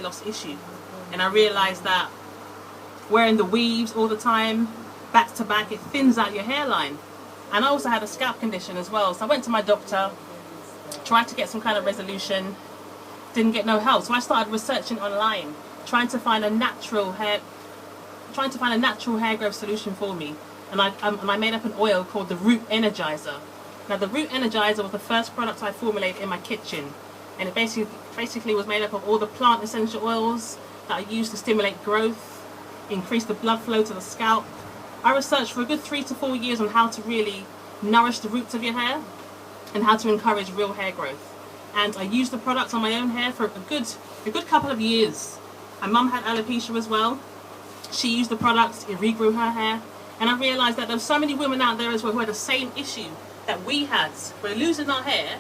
hair loss issue. And I realised that wearing the weaves all the time, back to back, it thins out your hairline. And I also had a scalp condition as well. So I went to my doctor, tried to get some kind of resolution, didn't get no help. So I started researching online, trying to find a natural hair growth solution for me. And I made up an oil called the Root Energizer. Now the Root Energizer was the first product I formulated in my kitchen. And it basically was made up of all the plant essential oils that I used to stimulate growth, increase the blood flow to the scalp. I researched for a good 3 to 4 years on how to really nourish the roots of your hair and how to encourage real hair growth. And I used the products on my own hair for a good couple of years. My mum had alopecia as well. She used the products, it regrew her hair. And I realised that there were so many women out there as well who had the same issue that we had. We're losing our hair,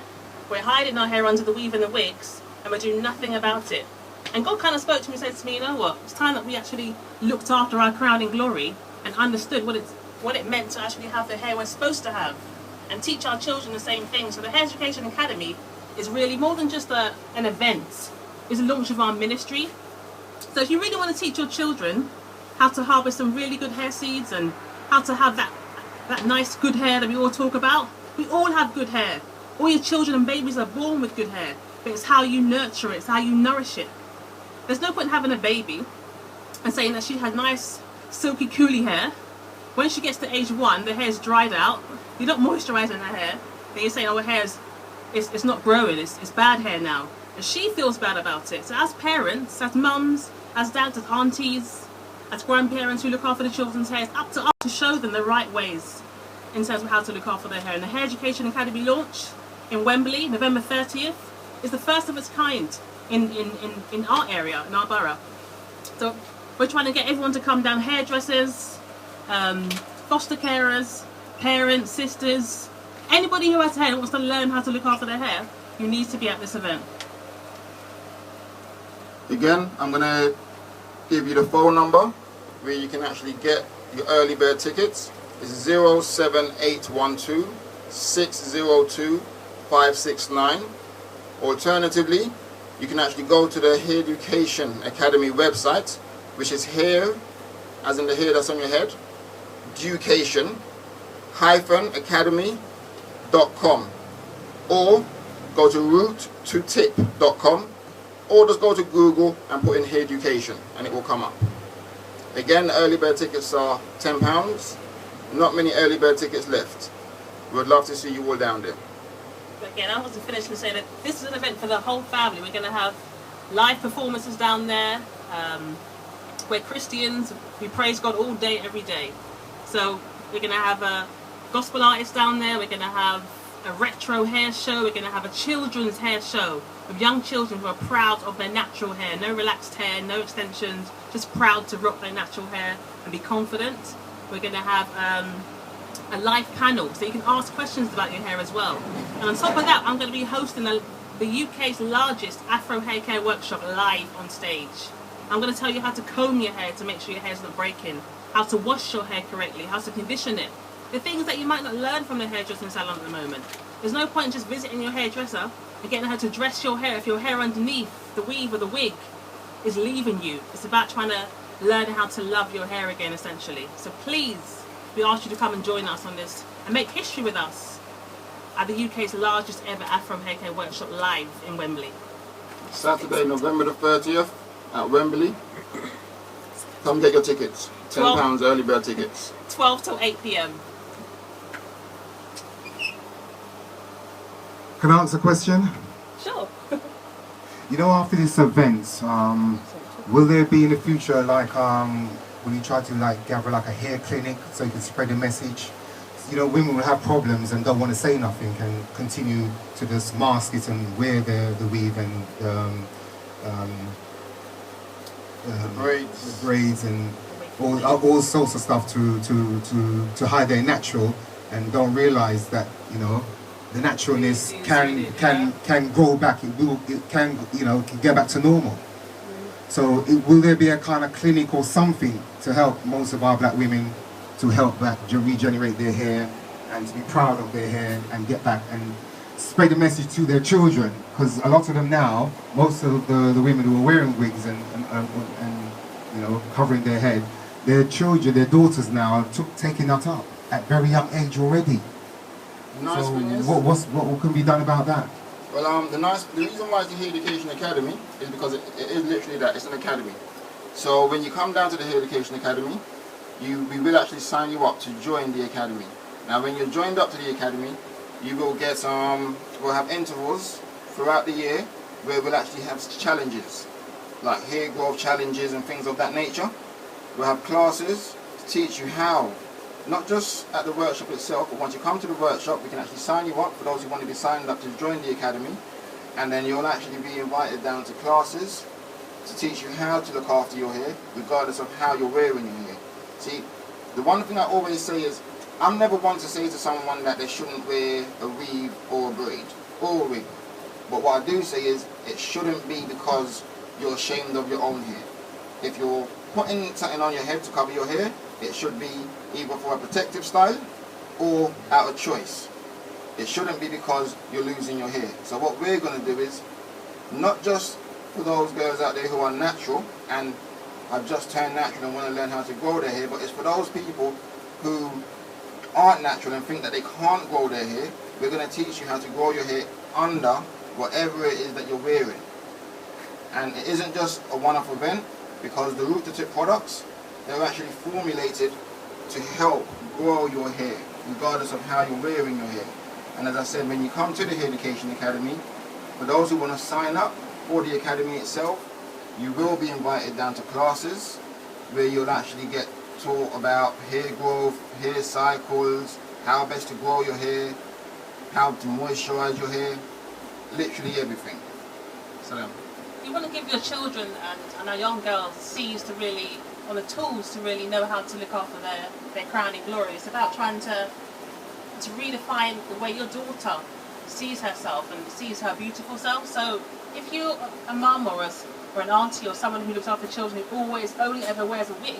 we're hiding our hair under the weave and the wigs, and we're doing nothing about it. And God kind of spoke to me and said to me, you know what, it's time that we actually looked after our crown in glory and understood what it meant to actually have the hair we're supposed to have and teach our children the same thing. So the Hairducation Academy is really more than just an event. It's a launch of our ministry. So if you really want to teach your children how to harvest some really good hair seeds and how to have that nice good hair that we all talk about, we all have good hair. All your children and babies are born with good hair, but it's how you nurture it, it's how you nourish it. There's no point in having a baby and saying that she has nice silky coolie hair. When she gets to age 1, the hair's dried out, you're not moisturising her hair, then you're saying, oh, her hair's it's not growing, it's bad hair now. And she feels bad about it. So as parents, as mums, as dads, as aunties, as grandparents who look after the children's hair, it's up to us to show them the right ways in terms of how to look after their hair. And the Hairducation Academy launch in Wembley, November 30th, is the first of its kind in our area, in our borough. So we're trying to get everyone to come down, hairdressers, foster carers, parents, sisters, anybody who has hair and wants to learn how to look after their hair, you need to be at this event. Again, I'm going to give you the phone number where you can actually get your early bird tickets. It's 07812 602 569. Alternatively, you can actually go to the Hairducation Academy website, which is hair, as in the hair that's on your head, Ducation-academy.com, or go to root2tip.com, or just go to Google and put in Hairducation and it will come up. Again, the early bird tickets are £10. Not many early bird tickets left. We would love to see you all down there. Again, I want to finish and say that this is an event for the whole family. We're going to have live performances down there. We're Christians, we praise God all day, every day. So we're going to have a gospel artist down there, we're going to have a retro hair show, we're going to have a children's hair show of young children who are proud of their natural hair. No relaxed hair, no extensions, just proud to rock their natural hair and be confident. We're going to have a live panel so you can ask questions about your hair as well. And on top of that, I'm going to be hosting the UK's largest Afro hair care workshop live on stage. I'm going to tell you how to comb your hair to make sure your hair's not breaking, how to wash your hair correctly, how to condition it. The things that you might not learn from the hairdressing salon at the moment. There's no point in just visiting your hairdresser and getting her to dress your hair if your hair underneath the weave or the wig is leaving you. It's about trying to learn how to love your hair again, essentially. So please, we ask you to come and join us on this and make history with us at the UK's largest ever Afro hair care workshop live in Wembley. Saturday, November the 30th at Wembley. Come get your tickets. £10 early bird tickets. 12 till 8 p.m. Can I answer a question? Sure. You know, after this event, will there be in the future, like, will you try to like gather like a hair clinic so you can spread the message? You know, women will have problems and don't want to say nothing and continue to just mask it and wear the weave and the braids and all sorts of stuff to hide their natural, and don't realize that, you know, the naturalness can grow back. It can get back to normal. So will there be a kind of clinic or something to help most of our black women to help regenerate their hair and to be proud of their hair and get back and spread the message to their children, because a lot of them now, most of the women who are wearing wigs and you know, covering their head, their children, their daughters now are taking that up at very young age already. Nice so thing is, what can be done about that? Well, the reason why it's the Hairducation Academy is because it is literally that. It's an academy. So when you come down to the Hairducation Academy, we will actually sign you up to join the academy. Now, when you're joined up to the academy, you will get we'll have intervals throughout the year where we'll actually have challenges, like hair growth challenges and things of that nature. We'll have classes to teach you how, not just at the workshop itself, but once you come to the workshop, we can actually sign you up for those who want to be signed up to join the academy, and then you'll actually be invited down to classes to teach you how to look after your hair, regardless of how you're wearing your hair. See, the one thing I always say is, I'm never one to say to someone that they shouldn't wear a weave or a braid or a wig. But what I do say is, it shouldn't be because you're ashamed of your own hair. If you're putting something on your head to cover your hair, it should be either for a protective style or out of choice. It shouldn't be because you're losing your hair. So what we're going to do is, not just for those girls out there who are natural and have just turned natural and want to learn how to grow their hair, but it's for those people who aren't natural and think that they can't grow their hair. We're going to teach you how to grow your hair under whatever it is that you're wearing. And it isn't just a one-off event, because the root to tip products, they're actually formulated to help grow your hair, regardless of how you're wearing your hair. And as I said, when you come to the Hairducation Academy, for those who want to sign up for the academy itself, you will be invited down to classes where you'll actually get taught about hair growth, hair cycles, how best to grow your hair, how to moisturize your hair, literally everything. So you want to give your children and our young girls seeds to really, or the tools to really know how to look after their crowning glory. It's about trying to redefine the way your daughter sees herself and sees her beautiful self. So if you're a mum or an auntie or someone who looks after children who only ever wears a wig,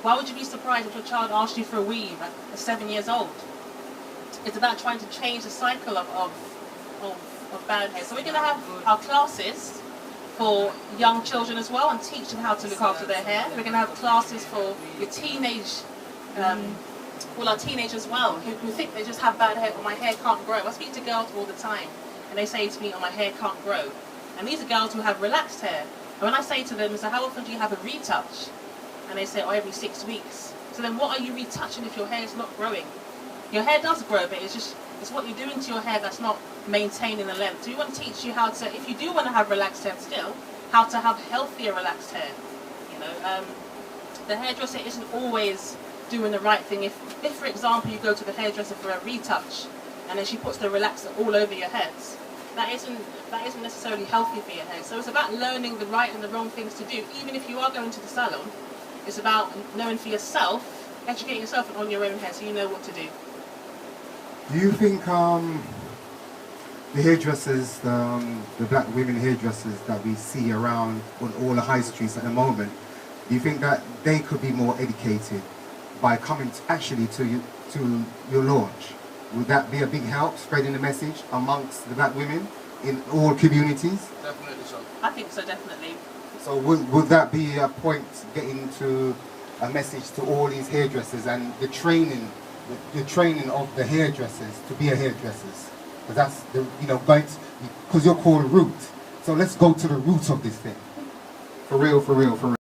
why would you be surprised if your child asked you for a weave at 7 years old? It's about trying to change the cycle of bad hair. So we're going to have our classes for young children as well and teach them how to look after their hair. We're going to have classes for your teenage, our teenagers as well, who think they just have bad hair, or my hair can't grow. I speak to girls all the time and they say to me, oh, my hair can't grow. And these are girls who have relaxed hair. And when I say to them, so how often do you have a retouch? And they say, oh, every 6 weeks. So then what are you retouching if your hair is not growing? Your hair does grow, but it's what you're doing to your hair that's not maintaining the length. So we want to teach you how to, if you do want to have relaxed hair still, how to have healthier relaxed hair. You know, the hairdresser isn't always doing the right thing. If for example, you go to the hairdresser for a retouch, and then she puts the relaxer all over your heads, that isn't necessarily healthy for your hair. So it's about learning the right and the wrong things to do. Even if you are going to the salon, it's about knowing for yourself, educating yourself on your own hair so you know what to do. Do you think the hairdressers, the black women hairdressers that we see around on all the high streets at the moment, do you think that they could be more educated by coming to your launch? Would that be a big help, spreading the message amongst the black women in all communities? definitely so. I think so, definitely. So would that be a point, getting to a message to all these hairdressers and the training of the hairdressers to be a hairdressers? Because that's the, because you're called root. So let's go to the root of this thing. For real, for real, for real.